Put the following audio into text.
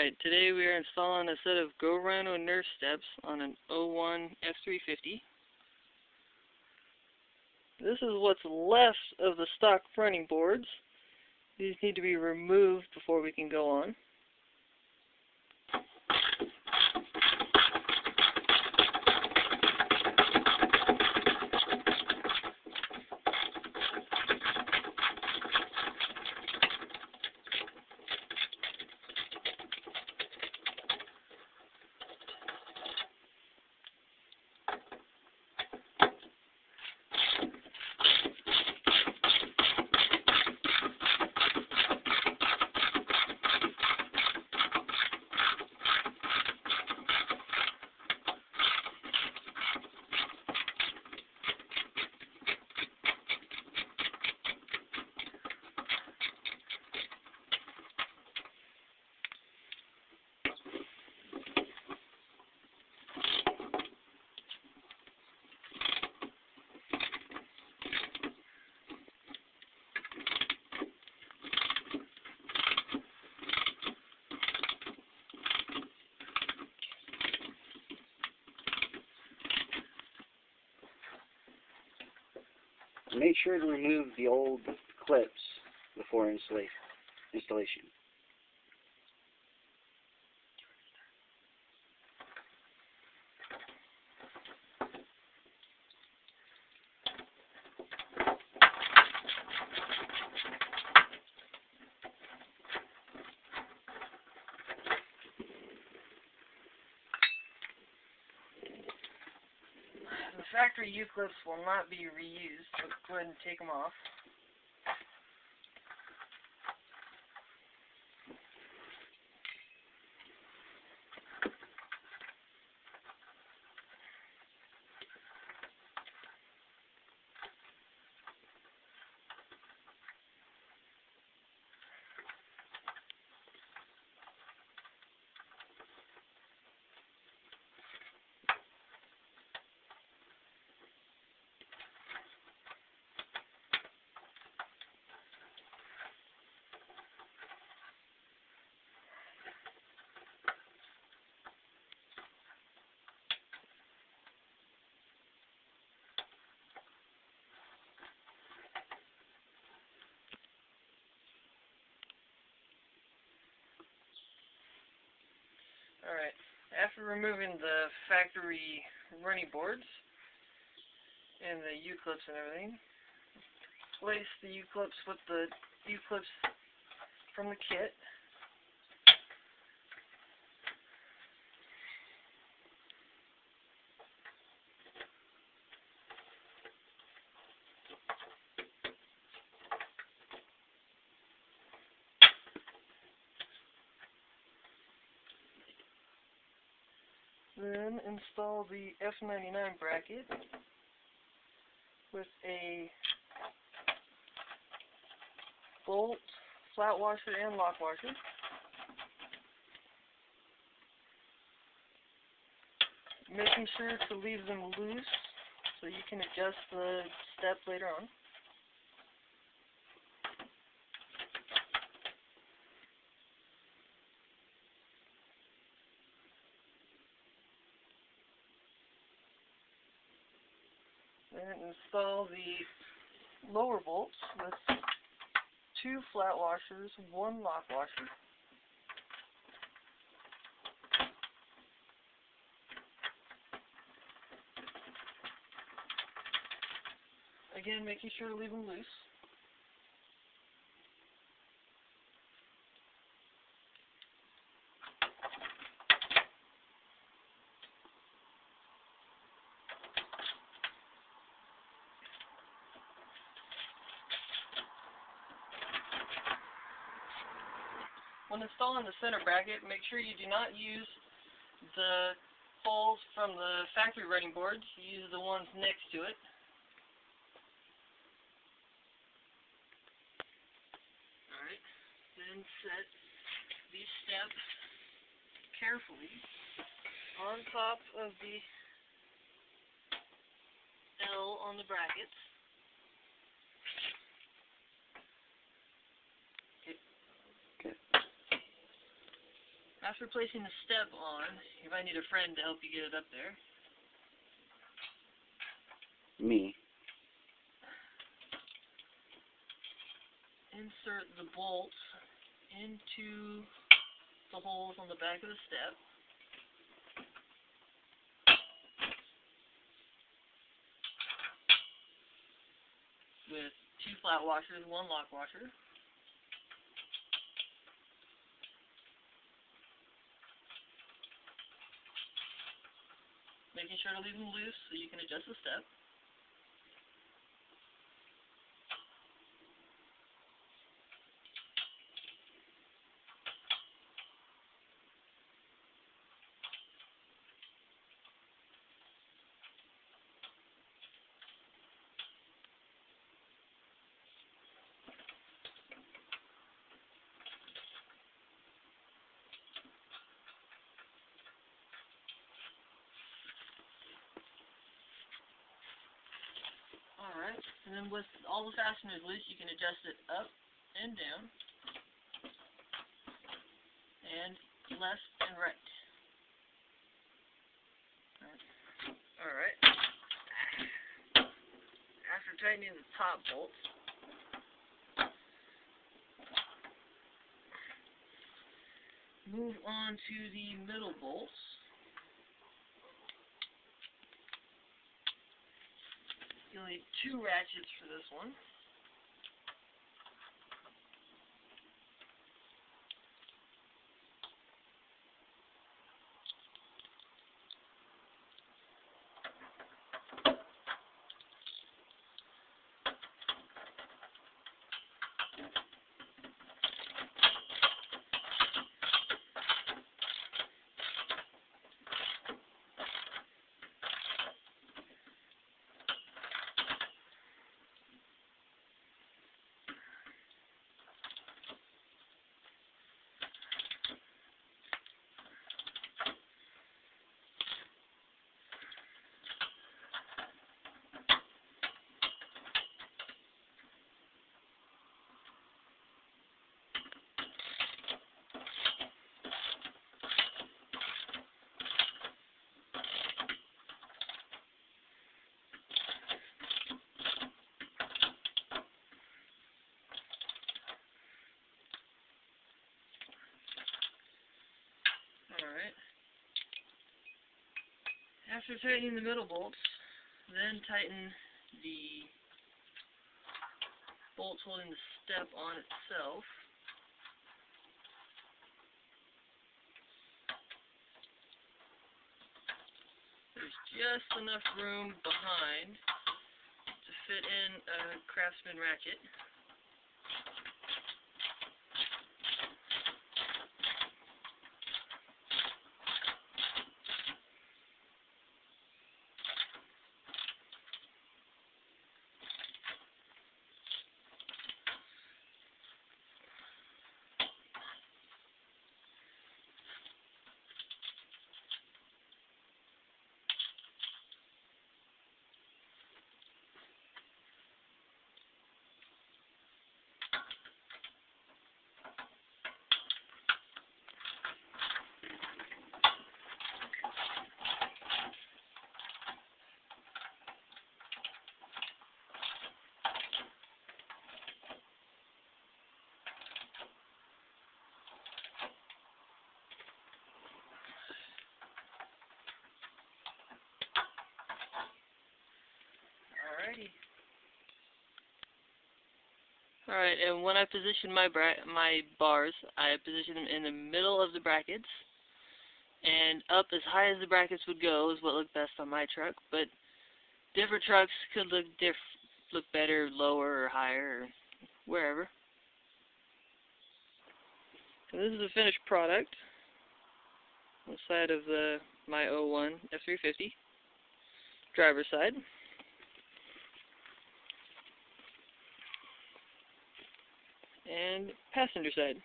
Alright, today we are installing a set of rhino nerf steps on an 01 F350. This is what's left of the stock running boards. These need to be removed before we can go on. Make sure to remove the old clips before installation. The factory U-clips will not be reused, so go ahead and take them off. Alright, after removing the factory running boards and the U-clips and everything, place the U-clips with the U-clips from the kit. Then install the F99 bracket with a bolt, flat washer, and lock washer. Making sure to leave them loose so you can adjust the step later on. Then install the lower bolts with 2 flat washers, 1 lock washer. Again, making sure to leave them loose. When installing the center bracket, make sure you do not use the holes from the factory running boards. Use the ones next to it. Alright, then set these steps carefully on top of the L on the brackets. After placing the step on, you might need a friend to help you get it up there. Me. Insert the bolts into the holes on the back of the step. With 2 flat washers, 1 lock washer. Making sure to leave them loose so you can adjust the step. Alright, and then with all the fasteners loose, you can adjust it up and down, and left and right. Alright. After tightening the top bolts, move on to the middle bolts. You'll need 2 ratchets for this one. Alright. After tightening the middle bolts, then tighten the bolts holding the step on itself. There's just enough room behind to fit in a Craftsman ratchet. Alright, and when I position my bars, I position them in the middle of the brackets, and up as high as the brackets would go is what looked best on my truck, but different trucks could look better lower or higher or wherever. And this is the finished product on the side of my 01 F350, driver's side. And passenger side.